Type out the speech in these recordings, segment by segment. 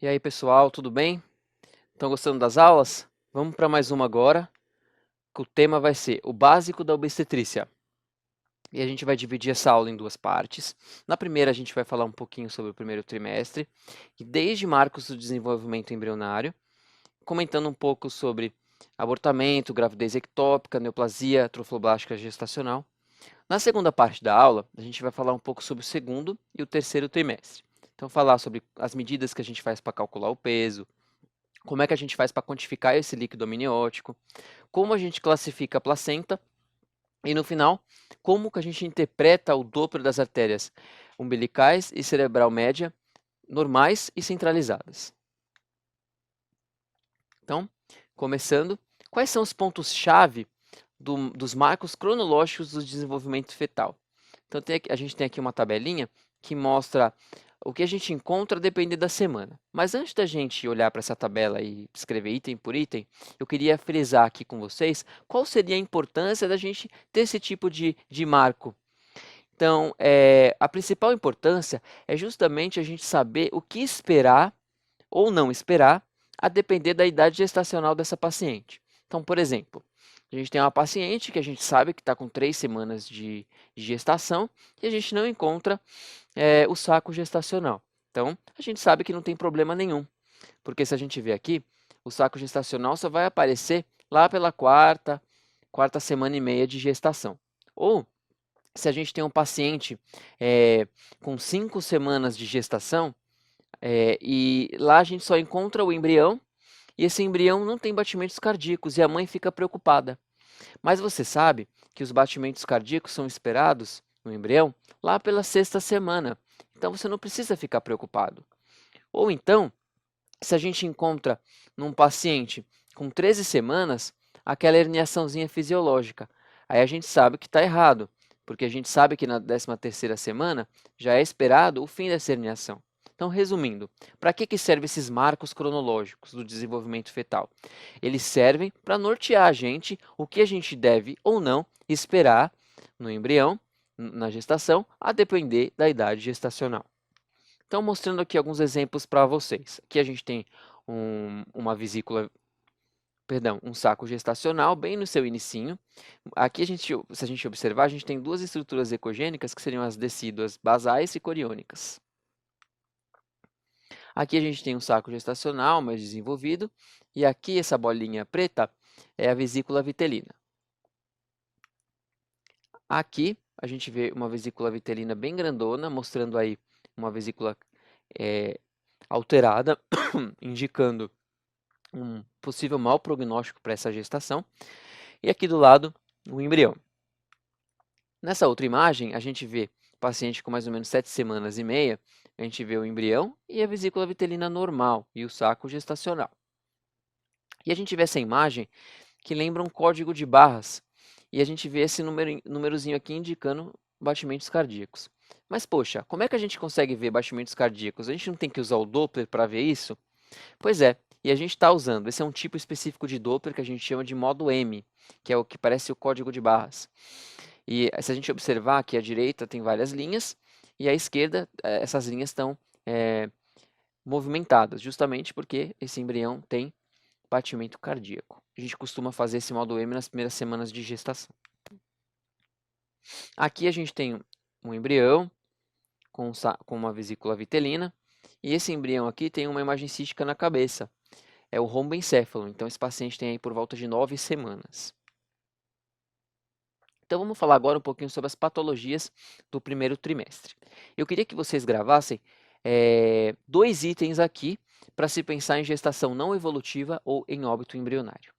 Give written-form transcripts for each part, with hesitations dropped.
E aí, pessoal, tudo bem? Estão gostando das aulas? Vamos para mais uma agora, que o tema vai ser o básico da obstetrícia. E a gente vai dividir essa aula em duas partes. Na primeira, a gente vai falar um pouquinho sobre o primeiro trimestre, e desde marcos do desenvolvimento embrionário, comentando um pouco sobre abortamento, gravidez ectópica, neoplasia trofoblástica gestacional. Na segunda parte da aula, a gente vai falar um pouco sobre o segundo e o terceiro trimestre. Então, falar sobre as medidas que a gente faz para calcular o peso, como é que a gente faz para quantificar esse líquido amniótico, como a gente classifica a placenta e, no final, como que a gente interpreta o Doppler das artérias umbilicais e cerebral média normais e centralizadas. Então, começando, quais são os pontos-chave dos marcos cronológicos do desenvolvimento fetal? Então, a gente tem aqui uma tabelinha que mostra o que a gente encontra dependendo da semana. Mas antes da gente olhar para essa tabela e escrever item por item, eu queria frisar aqui com vocês qual seria a importância da gente ter esse tipo de marco. Então, a principal importância é justamente a gente saber o que esperar ou não esperar, a depender da idade gestacional dessa paciente. Então, por exemplo, a gente tem uma paciente que a gente sabe que está com 3 semanas de gestação e a gente não encontra o saco gestacional. Então, a gente sabe que não tem problema nenhum, porque se a gente ver aqui, o saco gestacional só vai aparecer lá pela quarta semana e meia de gestação. Ou, se a gente tem um paciente com 5 semanas de gestação, e lá a gente só encontra o embrião, e esse embrião não tem batimentos cardíacos, e a mãe fica preocupada. Mas você sabe que os batimentos cardíacos são esperados no embrião lá pela 6ª semana, então você não precisa ficar preocupado. Ou então, se a gente encontra num paciente com 13 semanas, aquela herniaçãozinha fisiológica, aí a gente sabe que está errado, porque a gente sabe que na 13ª semana já é esperado o fim dessa herniação. Então, resumindo, para que servem esses marcos cronológicos do desenvolvimento fetal? Eles servem para nortear a gente o que a gente deve ou não esperar no embrião, na gestação, a depender da idade gestacional. Então, mostrando aqui alguns exemplos para vocês. Aqui a gente tem uma vesícula, perdão, um saco gestacional bem no seu inicinho. Aqui, se a gente observar, a gente tem duas estruturas ecogênicas, que seriam as decíduas basais e coriônicas. Aqui a gente tem um saco gestacional mais desenvolvido, e aqui essa bolinha preta é a vesícula vitelina. Aqui a gente vê uma vesícula vitelina bem grandona, mostrando aí uma vesícula alterada, indicando um possível mau prognóstico para essa gestação. E aqui do lado, o embrião. Nessa outra imagem, a gente vê o paciente com mais ou menos 7 semanas e meia, a gente vê o embrião e a vesícula vitelina normal e o saco gestacional. E a gente vê essa imagem que lembra um código de barras, e a gente vê esse númerozinho aqui indicando batimentos cardíacos. Mas, poxa, como é que a gente consegue ver batimentos cardíacos? A gente não tem que usar o Doppler para ver isso? Pois é, e a gente está usando. Esse é um tipo específico de Doppler que a gente chama de modo M, que é o que parece o código de barras. E se a gente observar aqui à direita tem várias linhas, e à esquerda essas linhas estão movimentadas, justamente porque esse embrião tem batimento cardíaco. A gente costuma fazer esse modo M nas primeiras semanas de gestação. Aqui a gente tem um embrião com uma vesícula vitelina, e esse embrião aqui tem uma imagem cística na cabeça. É o romboencéfalo, então esse paciente tem aí por volta de 9 semanas. Então vamos falar agora um pouquinho sobre as patologias do primeiro trimestre. Eu queria que vocês gravassem 2 itens aqui para se pensar em gestação não evolutiva ou em óbito embrionário.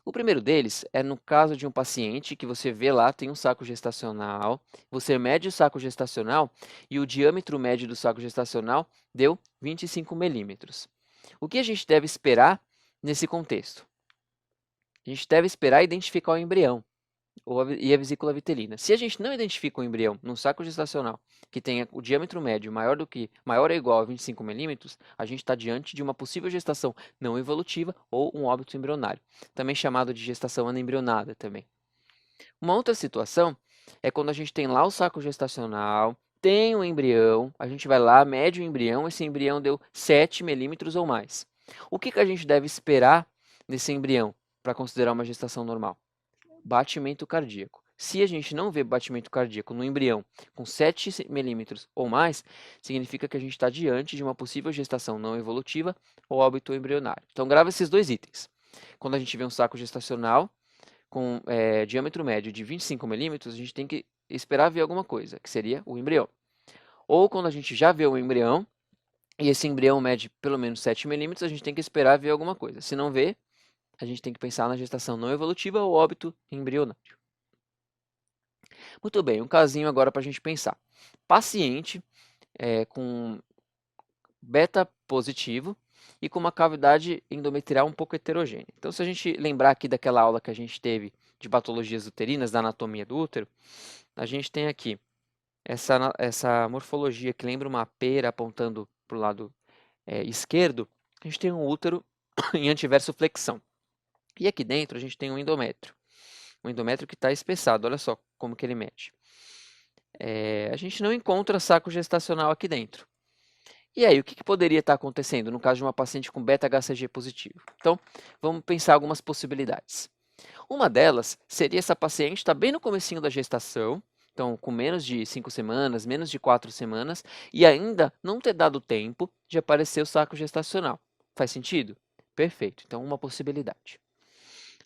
O primeiro deles é no caso de um paciente que você vê lá, tem um saco gestacional, você mede o saco gestacional e o diâmetro médio do saco gestacional deu 25 milímetros. O que a gente deve esperar nesse contexto? A gente deve esperar identificar o embrião e a vesícula vitelina. Se a gente não identifica o embrião num saco gestacional que tenha o diâmetro médio maior ou igual a 25 milímetros, a gente está diante de uma possível gestação não evolutiva ou um óbito embrionário, também chamado de gestação anembrionada também. Uma outra situação é quando a gente tem lá o saco gestacional, tem um embrião, a gente vai lá, mede o embrião, esse embrião deu 7 milímetros ou mais. O que a gente deve esperar desse embrião para considerar uma gestação normal? Batimento cardíaco. Se a gente não vê batimento cardíaco no embrião com 7 milímetros ou mais, significa que a gente está diante de uma possível gestação não evolutiva ou óbito embrionário. Então, grava esses dois itens. Quando a gente vê um saco gestacional com diâmetro médio de 25 milímetros, a gente tem que esperar ver alguma coisa, que seria o embrião. Ou quando a gente já vê o embrião, e esse embrião mede pelo menos 7 milímetros, a gente tem que esperar ver alguma coisa. Se não vê, a gente tem que pensar na gestação não evolutiva ou óbito embrionário. Muito bem, um casinho agora para a gente pensar. Paciente com beta positivo e com uma cavidade endometrial um pouco heterogênea. Então, se a gente lembrar aqui daquela aula que a gente teve de patologias uterinas, da anatomia do útero, a gente tem aqui essa morfologia que lembra uma pera apontando para o lado esquerdo. A gente tem um útero em antiverso flexão. E aqui dentro a gente tem um endométrio que está espessado. Olha só como que ele mede. A gente não encontra saco gestacional aqui dentro. E aí, o que poderia estar acontecendo no caso de uma paciente com beta-HCG positivo? Então, vamos pensar algumas possibilidades. Uma delas seria essa paciente estar bem no comecinho da gestação, então com menos de 5 semanas, menos de 4 semanas, e ainda não ter dado tempo de aparecer o saco gestacional. Faz sentido? Perfeito. Então, uma possibilidade.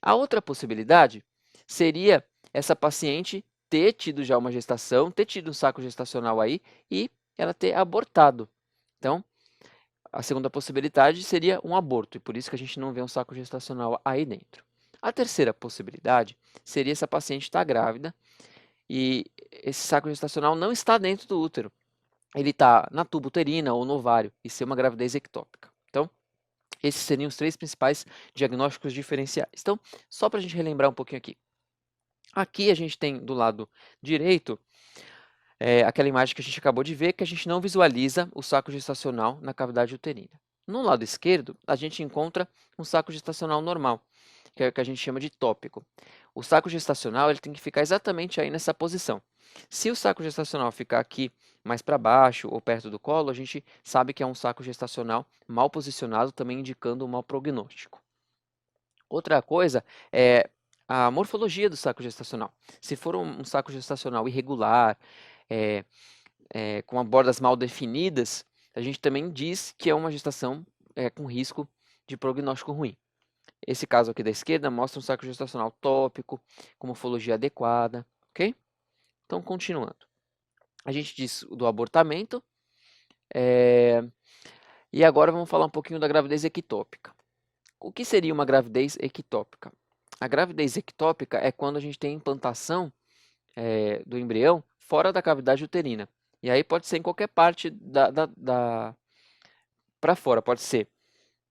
A outra possibilidade seria essa paciente ter tido já uma gestação, ter tido um saco gestacional aí e ela ter abortado. Então, a segunda possibilidade seria um aborto, e por isso que a gente não vê um saco gestacional aí dentro. A terceira possibilidade seria essa paciente estar grávida e esse saco gestacional não está dentro do útero. Ele está na tuba uterina ou no ovário e ser uma gravidez ectópica. Então, esses seriam os 3 principais diagnósticos diferenciais. Então, só para a gente relembrar um pouquinho aqui. Aqui a gente tem do lado direito aquela imagem que a gente acabou de ver, que a gente não visualiza o saco gestacional na cavidade uterina. No lado esquerdo, a gente encontra um saco gestacional normal, que é o que a gente chama de tópico. O saco gestacional ele tem que ficar exatamente aí nessa posição. Se o saco gestacional ficar aqui mais para baixo ou perto do colo, a gente sabe que é um saco gestacional mal posicionado, também indicando um mau prognóstico. Outra coisa é a morfologia do saco gestacional. Se for um saco gestacional irregular, com bordas mal definidas, a gente também diz que é uma gestação com risco de prognóstico ruim. Esse caso aqui da esquerda mostra um saco gestacional tópico, com morfologia adequada, ok? Então, continuando. A gente diz do abortamento, e agora vamos falar um pouquinho da gravidez ectópica. O que seria uma gravidez ectópica? A gravidez ectópica é quando a gente tem implantação do embrião fora da cavidade uterina. E aí pode ser em qualquer parte para fora, pode ser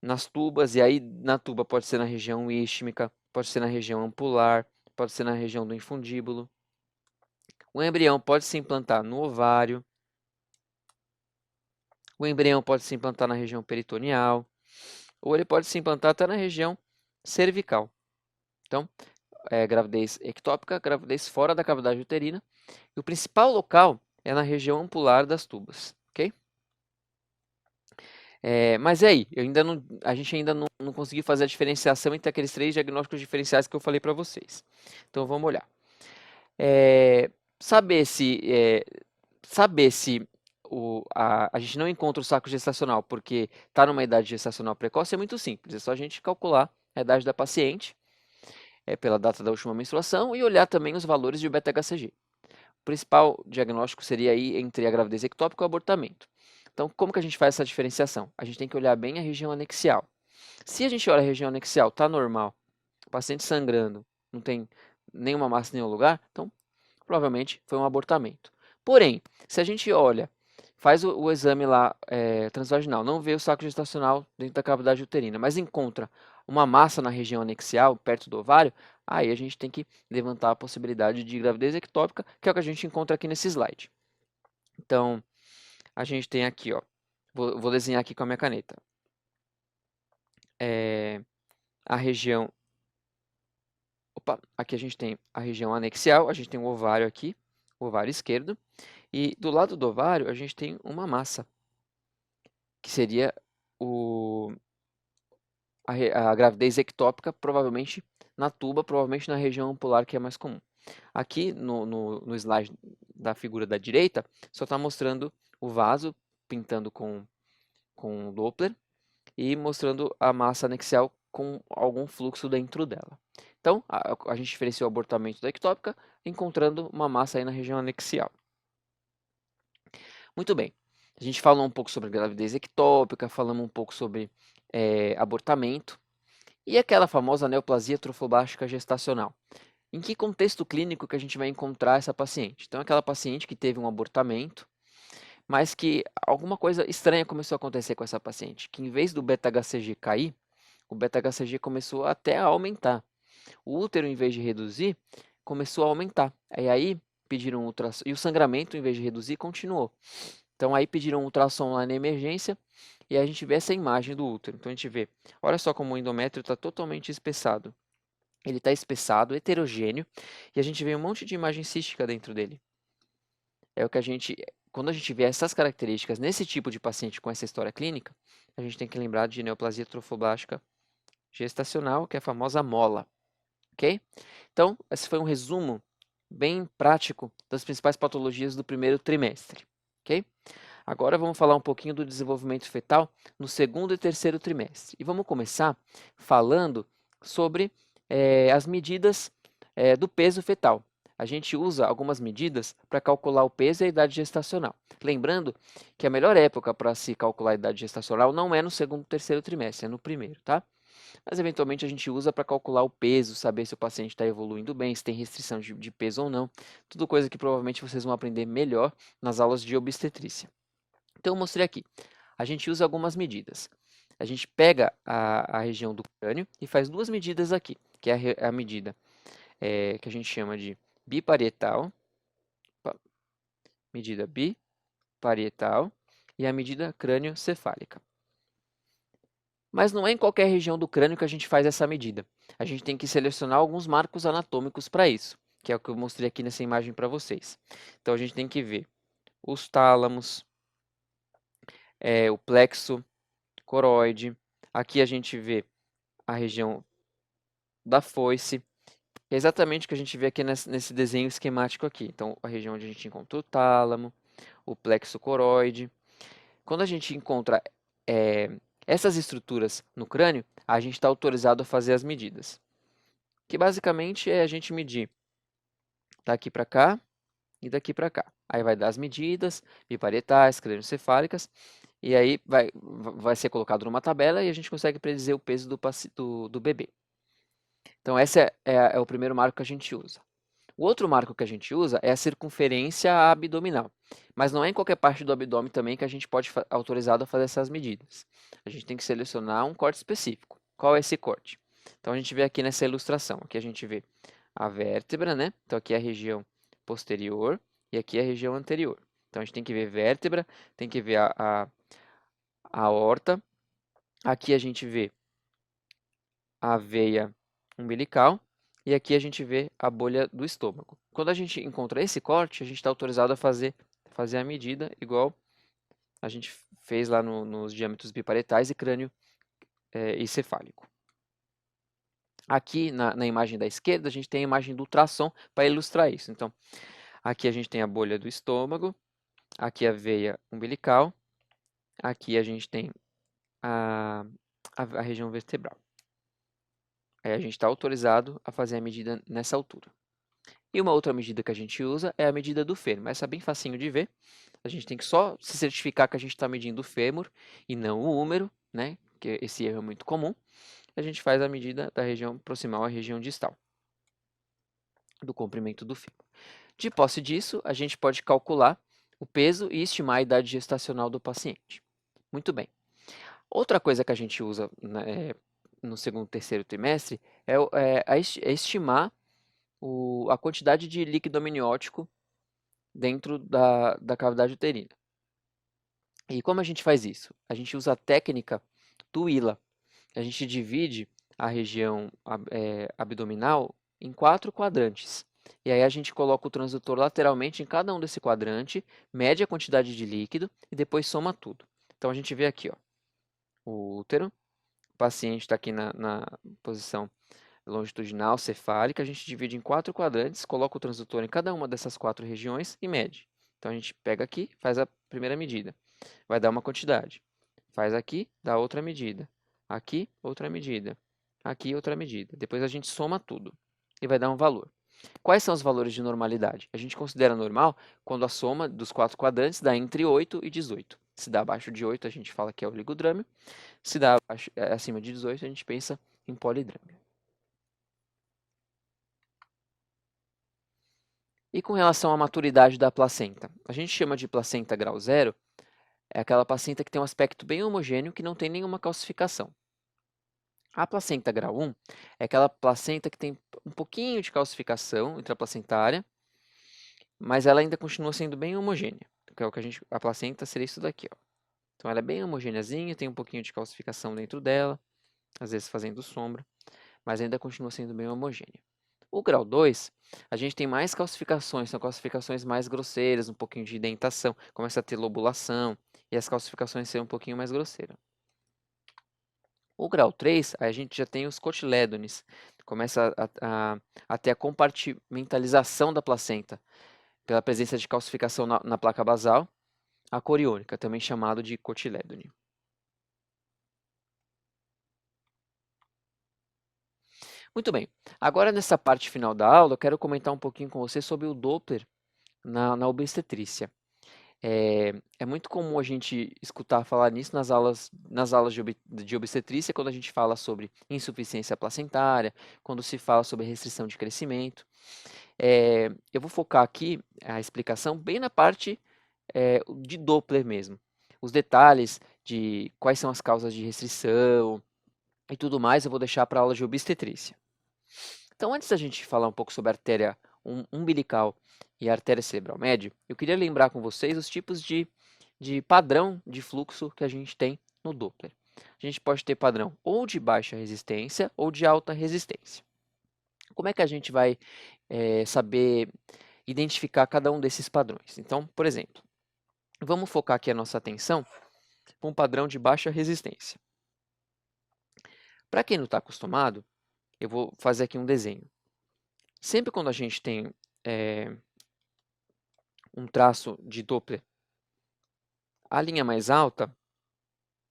nas tubas, e aí na tuba pode ser na região isquímica, pode ser na região ampular, pode ser na região do infundíbulo. O embrião pode se implantar no ovário. O embrião pode se implantar na região peritoneal, ou ele pode se implantar até na região cervical. Então, gravidez ectópica, gravidez fora da cavidade uterina. E o principal local é na região ampular das tubas, ok? Mas e aí? A gente ainda não conseguiu fazer a diferenciação entre aqueles 3 diagnósticos diferenciais que eu falei para vocês. Então, vamos olhar. Saber se a gente não encontra o saco gestacional porque está numa idade gestacional precoce é muito simples. É só a gente calcular a idade da paciente pela data da última menstruação e olhar também os valores de beta-HCG. O principal diagnóstico seria aí entre a gravidez ectópica e o abortamento. Então, como que a gente faz essa diferenciação? A gente tem que olhar bem a região anexial. Se a gente olha a região anexial, está normal, o paciente sangrando, não tem nenhuma massa em nenhum lugar, então provavelmente foi um abortamento. Porém, se a gente olha, faz o exame lá transvaginal, não vê o saco gestacional dentro da cavidade uterina, mas encontra uma massa na região anexial, perto do ovário, aí a gente tem que levantar a possibilidade de gravidez ectópica, que é o que a gente encontra aqui nesse slide. Então, a gente tem aqui, ó, vou desenhar aqui com a minha caneta. A região... Opa, aqui a gente tem a região anexial, a gente tem o ovário aqui, o ovário esquerdo, E do lado do ovário, a gente tem uma massa, que seria a gravidez ectópica, provavelmente na tuba, provavelmente na região ampular, que é mais comum. Aqui no slide da figura da direita, só está mostrando o vaso, pintando com o Doppler, e mostrando a massa anexial com algum fluxo dentro dela. Então, a gente diferenciou o abortamento da ectópica, encontrando uma massa aí na região anexial. Muito bem, a gente falou um pouco sobre gravidez ectópica, falamos um pouco sobre abortamento, e aquela famosa neoplasia trofoblástica gestacional. Em que contexto clínico que a gente vai encontrar essa paciente? Então, aquela paciente que teve um abortamento, mas que alguma coisa estranha começou a acontecer com essa paciente, que em vez do beta-HCG cair, o beta-HCG começou até a aumentar. O útero, em vez de reduzir, começou a aumentar. E aí pediram ultrassom, e o sangramento, em vez de reduzir, continuou. Então aí pediram um ultrassom lá na emergência, e a gente vê essa imagem do útero. Então a gente vê, olha só como o endométrio está totalmente espessado. Ele está espessado, heterogêneo, e a gente vê um monte de imagem cística dentro dele. É o que quando a gente vê essas características nesse tipo de paciente com essa história clínica, a gente tem que lembrar de neoplasia trofoblástica gestacional, que é a famosa mola, ok? Então, esse foi um resumo bem prático das principais patologias do primeiro trimestre, ok? Agora vamos falar um pouquinho do desenvolvimento fetal no segundo e terceiro trimestre. E vamos começar falando sobre as medidas do peso fetal. A gente usa algumas medidas para calcular o peso e a idade gestacional. Lembrando que a melhor época para se calcular a idade gestacional não é no segundo e terceiro trimestre, é no primeiro, tá? Mas eventualmente a gente usa para calcular o peso, saber se o paciente está evoluindo bem, se tem restrição de peso ou não. Tudo coisa que provavelmente vocês vão aprender melhor nas aulas de obstetrícia. Então eu mostrei aqui. A gente usa algumas medidas. A gente pega a região do crânio e faz duas medidas aqui, que é a medida que a gente chama de biparietal, medida biparietal e a medida crânio-cefálica. Mas não é em qualquer região do crânio que a gente faz essa medida. A gente tem que selecionar alguns marcos anatômicos para isso, que é o que eu mostrei aqui nessa imagem para vocês. Então a gente tem que ver os tálamos, o plexo coroide. Aqui a gente vê a região da foice, que é exatamente o que a gente vê aqui nesse desenho esquemático aqui. Então, a região onde a gente encontra o tálamo, o plexo coroide. Quando a gente encontra essas estruturas no crânio, a gente está autorizado a fazer as medidas. Que basicamente é a gente medir daqui para cá e daqui para cá. Aí vai dar as medidas biparietais, crânioencefálicas, e aí vai ser colocado numa tabela e a gente consegue predizer o peso do bebê. Então, esse é o primeiro marco que a gente usa. O outro marco que a gente usa é a circunferência abdominal, mas não é em qualquer parte do abdômen também que a gente pode autorizado a fazer essas medidas. A gente tem que selecionar um corte específico. Qual é esse corte? Então a gente vê aqui nessa ilustração, aqui a gente vê a vértebra, né? Então aqui é a região posterior e aqui é a região anterior. Então a gente tem que ver vértebra, tem que ver a aorta. Aqui a gente vê a veia umbilical e aqui a gente vê a bolha do estômago. Quando a gente encontra esse corte, a gente está autorizado a fazer a medida igual a gente fez lá nos diâmetros biparietais e crânio e cefálico. Aqui na imagem da esquerda, a gente tem a imagem do ultrassom para ilustrar isso. Então, aqui a gente tem a bolha do estômago, aqui a veia umbilical, aqui a gente tem a região vertebral. Aí a gente está autorizado a fazer a medida nessa altura. E uma outra medida que a gente usa é a medida do fêmur. Essa é bem facinho de ver. A gente tem que só se certificar que a gente está medindo o fêmur e não o úmero, né? Que esse erro é muito comum. A gente faz a medida da região proximal à região distal do comprimento do fêmur. De posse disso, a gente pode calcular o peso e estimar a idade gestacional do paciente. Muito bem. Outra coisa que a gente usa, né, no segundo e terceiro trimestre é estimar a quantidade de líquido amniótico dentro da cavidade uterina. E como a gente faz isso? A gente usa a técnica do ILA. A gente divide a região abdominal em 4 quadrantes. e aí a gente coloca o transdutor lateralmente em cada um desse quadrante, mede a quantidade de líquido e depois soma tudo. Então a gente vê aqui, ó, o útero, o paciente está aqui na posição longitudinal cefálica, a gente divide em 4 quadrantes, coloca o transdutor em cada uma dessas 4 regiões e mede. Então a gente pega aqui, faz a primeira medida, vai dar uma quantidade. Faz aqui, dá outra medida. Aqui, outra medida. Aqui, outra medida. Depois a gente soma tudo e vai dar um valor. Quais são os valores de normalidade? A gente considera normal quando a soma dos 4 quadrantes dá entre 8 e 18. Se dá abaixo de 8, a gente fala que é oligodrâmio. Se dá acima de 18, a gente pensa em polidrâmio. E com relação à maturidade da placenta? A gente chama de placenta grau zero, é aquela placenta que tem um aspecto bem homogêneo, que não tem nenhuma calcificação. A placenta grau 1 é aquela placenta que tem um pouquinho de calcificação intraplacentária, mas ela ainda continua sendo bem homogênea. Que é o que a placenta seria isso daqui, ó. Então ela é bem homogêneazinha, tem um pouquinho de calcificação dentro dela, às vezes fazendo sombra, mas ainda continua sendo bem homogênea. O grau 2, a gente tem mais calcificações, são calcificações mais grosseiras, um pouquinho de indentação, começa a ter lobulação, e as calcificações serem um pouquinho mais grosseiras. O grau 3, aí a gente já tem os cotilédones, começa a ter a compartimentalização da placenta, pela presença de calcificação na placa basal, a coriônica, também chamado de cotilédone. Muito bem, agora nessa parte final da aula, eu quero comentar um pouquinho com você sobre o Doppler na obstetrícia. É muito comum a gente escutar falar nisso nas aulas de obstetrícia, quando a gente fala sobre insuficiência placentária, quando se fala sobre restrição de crescimento. Eu vou focar aqui a explicação bem na parte de Doppler mesmo. Os detalhes de quais são as causas de restrição e tudo mais, eu vou deixar para a aula de obstetrícia. Então, antes da gente falar um pouco sobre a artéria umbilical e a artéria cerebral média, eu queria lembrar com vocês os tipos de padrão de fluxo que a gente tem no Doppler. A gente pode ter padrão ou de baixa resistência ou de alta resistência. Como é que a gente vai saber identificar cada um desses padrões? Então, por exemplo, vamos focar aqui a nossa atenção para um padrão de baixa resistência. Para quem não está acostumado, eu vou fazer aqui um desenho. Sempre quando a gente tem um traço de Doppler, a linha mais alta,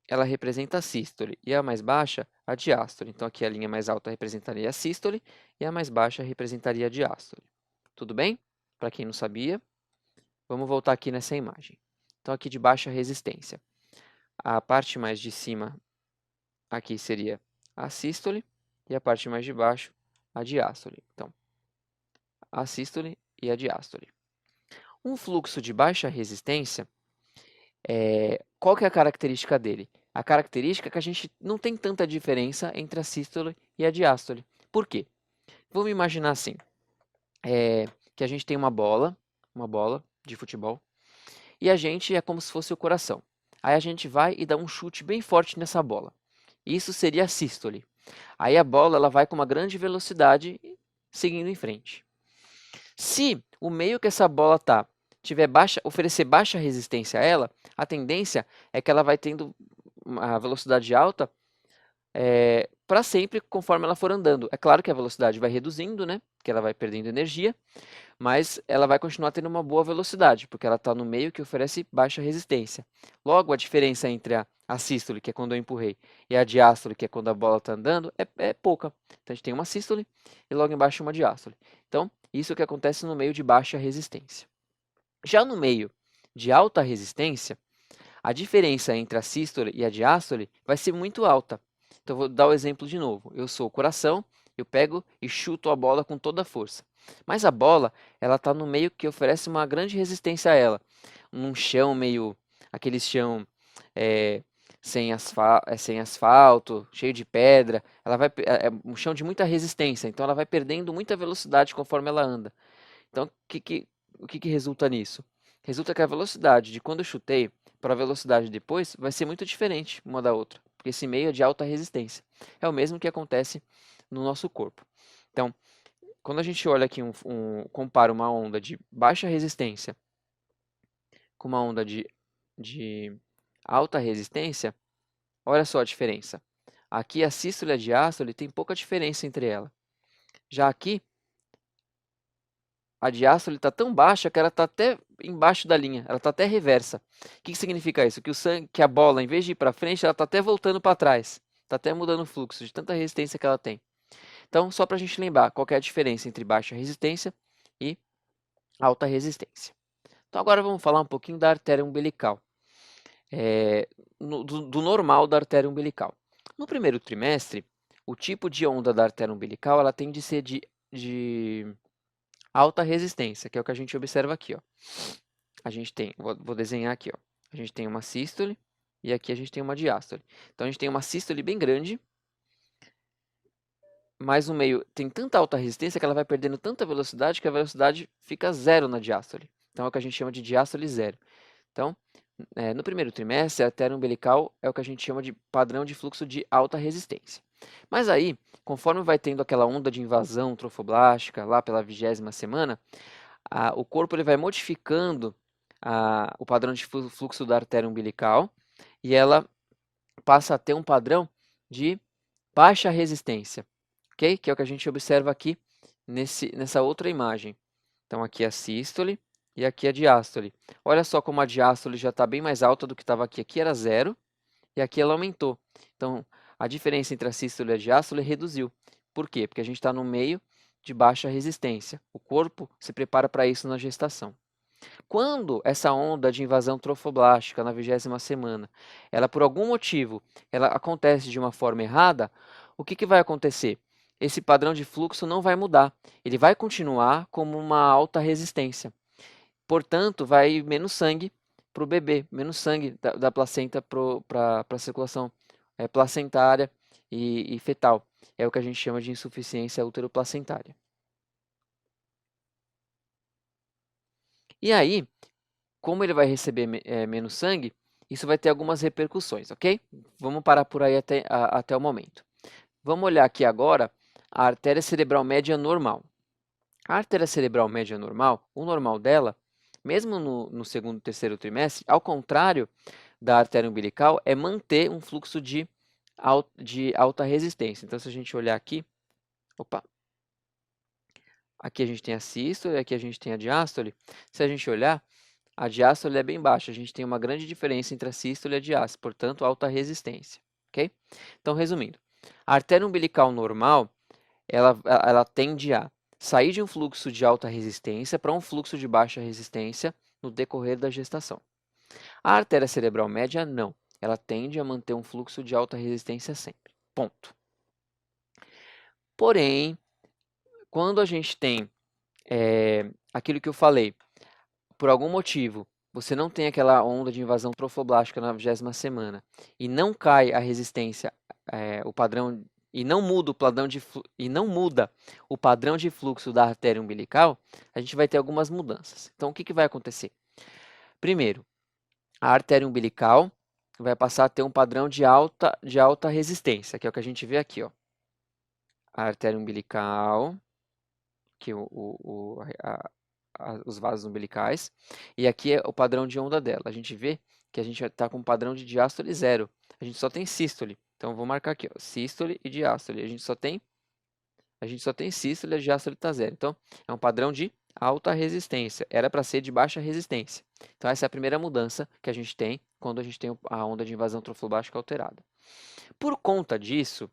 ela representa a sístole, e a mais baixa, a diástole. Então, aqui a linha mais alta representaria a sístole, e a mais baixa representaria a diástole. Tudo bem? Para quem não sabia, vamos voltar aqui nessa imagem. Então, aqui de baixa resistência. A parte mais de cima aqui seria a sístole, e a parte mais de baixo, a diástole. Então, a sístole e a diástole. Um fluxo de baixa resistência, qual que é a característica dele? A característica é que a gente não tem tanta diferença entre a sístole e a diástole. Por quê? Vamos imaginar assim, que a gente tem uma bola de futebol, e a gente é como se fosse o coração. Aí a gente vai e dá um chute bem forte nessa bola. Isso seria a sístole. Aí a bola ela vai com uma grande velocidade seguindo em frente. Se o meio que essa bola está oferecer baixa resistência a ela, a tendência é que ela vai tendo uma velocidade alta para sempre conforme ela for andando. É claro que a velocidade vai reduzindo, né? Porque ela vai perdendo energia, mas ela vai continuar tendo uma boa velocidade, porque ela está no meio que oferece baixa resistência. Logo, a diferença entre a sístole, que é quando eu empurrei, e a diástole, que é quando a bola está andando, é pouca. Então, a gente tem uma sístole e logo embaixo uma diástole. Então, isso é o que acontece no meio de baixa resistência. Já no meio de alta resistência, a diferença entre a sístole e a diástole vai ser muito alta. Então, vou dar o exemplo de novo. Eu sou o coração, eu pego e chuto a bola com toda a força. Mas a bola, ela está no meio que oferece uma grande resistência a ela. Num chão meio, aquele chão sem asfalto, cheio de pedra. Ela vai, é um chão de muita resistência, então ela vai perdendo muita velocidade conforme ela anda. Então, o que resulta nisso? Resulta que a velocidade de quando eu chutei para a velocidade depois vai ser muito diferente uma da outra, porque esse meio é de alta resistência. É o mesmo que acontece no nosso corpo. Então, quando a gente olha aqui, compara uma onda de baixa resistência com uma onda de alta resistência, olha só a diferença. Aqui a sístole e a diástole tem pouca diferença entre elas. Já aqui, a diástole está tão baixa que ela está até embaixo da linha, ela está até reversa. O que significa isso? Que o sangue, que a bola, em vez de ir para frente, ela está até voltando para trás. Está até mudando o fluxo, de tanta resistência que ela tem. Então, só para a gente lembrar qual é a diferença entre baixa resistência e alta resistência. Então, agora vamos falar um pouquinho da artéria umbilical. Do normal da artéria umbilical. No primeiro trimestre, o tipo de onda da artéria umbilical ela tende a ser de alta resistência, que é o que a gente observa aqui. Ó. A gente tem, vou desenhar aqui, ó. A gente tem uma sístole e aqui a gente tem uma diástole. Então, a gente tem uma sístole bem grande, mas no meio tem tanta alta resistência que ela vai perdendo tanta velocidade que a velocidade fica zero na diástole. Então, é o que a gente chama de diástole zero. Então, no primeiro trimestre, a artéria umbilical é o que a gente chama de padrão de fluxo de alta resistência. Mas aí, conforme vai tendo aquela onda de invasão trofoblástica, lá pela 20ª semana, o corpo ele vai modificando o padrão de fluxo da artéria umbilical e ela passa a ter um padrão de baixa resistência, ok? Que é o que a gente observa aqui nessa outra imagem. Então, aqui é a sístole e aqui a diástole. Olha só como a diástole já está bem mais alta do que estava aqui. Aqui era zero e aqui ela aumentou. Então, a diferença entre a sístole e a diástole reduziu. Por quê? Porque a gente está no meio de baixa resistência. O corpo se prepara para isso na gestação. Quando essa onda de invasão trofoblástica na 20ª semana, ela por algum motivo, ela acontece de uma forma errada, o que vai acontecer? Esse padrão de fluxo não vai mudar, ele vai continuar como uma alta resistência. Portanto, vai menos sangue para o bebê, menos sangue da placenta para a circulação placentária e fetal. É o que a gente chama de insuficiência uteroplacentária. E aí, como ele vai receber menos sangue, isso vai ter algumas repercussões, ok? Vamos parar por aí até o momento. Vamos olhar aqui agora a artéria cerebral média normal. A artéria cerebral média normal, o normal dela, mesmo no segundo e terceiro trimestre, ao contrário da artéria umbilical, é manter um fluxo de alta resistência. Então, se a gente olhar aqui, aqui a gente tem a sístole, aqui a gente tem a diástole. Se a gente olhar, a diástole é bem baixa, a gente tem uma grande diferença entre a sístole e a diástole, portanto, alta resistência, ok? Então, resumindo, a artéria umbilical normal, ela tende a sair de um fluxo de alta resistência para um fluxo de baixa resistência no decorrer da gestação. A artéria cerebral média, não. Ela tende a manter um fluxo de alta resistência sempre. Ponto. Porém, quando a gente tem aquilo que eu falei, por algum motivo, você não tem aquela onda de invasão trofoblástica na 20ª semana e não cai a resistência, o padrão, e não muda o padrão de fluxo da artéria umbilical, a gente vai ter algumas mudanças. Então, o que vai acontecer? Primeiro, a artéria umbilical vai passar a ter um padrão de alta resistência, que é o que a gente vê aqui, ó. A artéria umbilical, que os vasos umbilicais, e aqui é o padrão de onda dela. A gente vê que a gente está com um padrão de diástole zero. A gente só tem sístole. Então, eu vou marcar aqui, ó, sístole e diástole. A gente só tem sístole e a diástole está zero. Então, é um padrão de alta resistência. Era para ser de baixa resistência. Então, essa é a primeira mudança que a gente tem quando a gente tem a onda de invasão trofoblástica alterada. Por conta disso,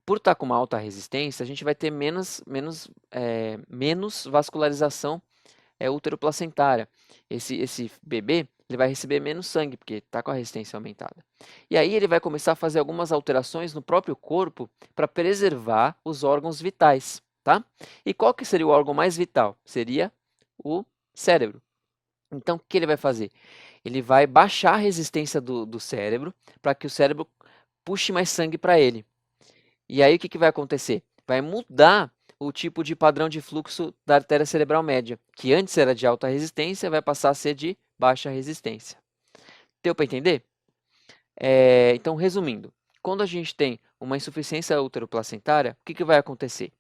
por estar com uma alta resistência, a gente vai ter menos vascularização uteroplacentária. Esse bebê ele vai receber menos sangue, porque está com a resistência aumentada. E aí ele vai começar a fazer algumas alterações no próprio corpo para preservar os órgãos vitais, tá? E qual que seria o órgão mais vital? Seria o cérebro. Então, o que ele vai fazer? Ele vai baixar a resistência do cérebro para que o cérebro puxe mais sangue para ele. E aí o que vai acontecer? Vai mudar o tipo de padrão de fluxo da artéria cerebral média, que antes era de alta resistência, vai passar a ser de baixa resistência. Deu para entender? Então, resumindo, quando a gente tem uma insuficiência uteroplacentária, o que vai acontecer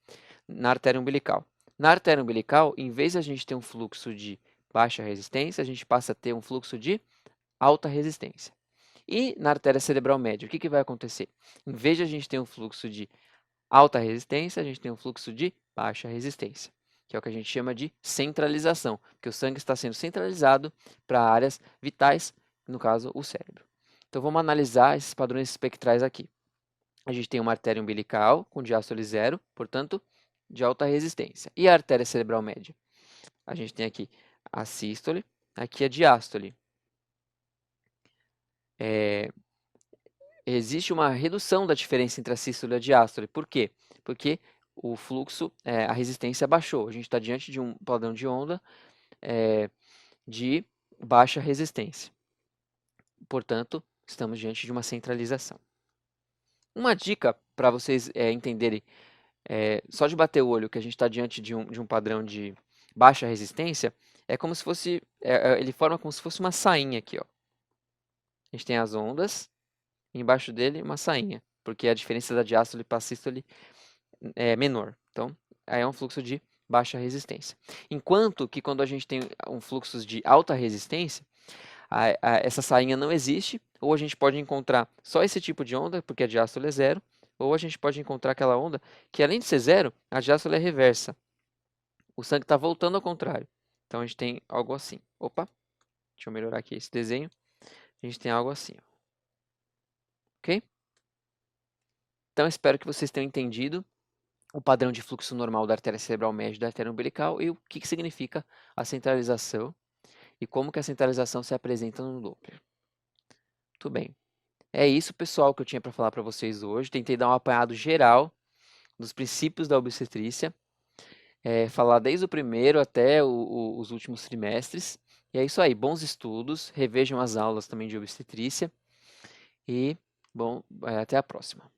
na artéria umbilical? Na artéria umbilical, em vez de a gente ter um fluxo de baixa resistência, a gente passa a ter um fluxo de alta resistência. E na artéria cerebral média, o que vai acontecer? Em vez de a gente ter um fluxo de alta resistência, a gente tem um fluxo de baixa resistência, que é o que a gente chama de centralização, porque o sangue está sendo centralizado para áreas vitais, no caso, o cérebro. Então vamos analisar esses padrões espectrais aqui. A gente tem uma artéria umbilical com diástole zero, portanto, de alta resistência. E a artéria cerebral média? A gente tem aqui a sístole, aqui a diástole. Existe uma redução da diferença entre a sístole e a diástole. Por quê? Porque o fluxo, a resistência baixou. A gente está diante de um padrão de onda de baixa resistência. Portanto, estamos diante de uma centralização. Uma dica para vocês entenderem, só de bater o olho que a gente está diante de um padrão de baixa resistência, é como se fosse, ele forma como se fosse uma sainha aqui, ó. A gente tem as ondas, embaixo dele uma sainha, porque a diferença da diástole para a sístole é menor. Então, aí é um fluxo de baixa resistência. Enquanto que quando a gente tem um fluxo de alta resistência, essa sainha não existe, ou a gente pode encontrar só esse tipo de onda, porque a diástole é zero, ou a gente pode encontrar aquela onda que, além de ser zero, a diástole é reversa. O sangue está voltando ao contrário. Então, a gente tem algo assim. Opa, deixa eu melhorar aqui esse desenho. A gente tem algo assim. Ok? Então, espero que vocês tenham entendido o padrão de fluxo normal da artéria cerebral média e da artéria umbilical e o que significa a centralização e como que a centralização se apresenta no Doppler. Muito bem. É isso, pessoal, que eu tinha para falar para vocês hoje. Tentei dar um apanhado geral dos princípios da obstetrícia, falar desde o primeiro até os últimos trimestres. E é isso aí, bons estudos, revejam as aulas também de obstetrícia e, bom, até a próxima.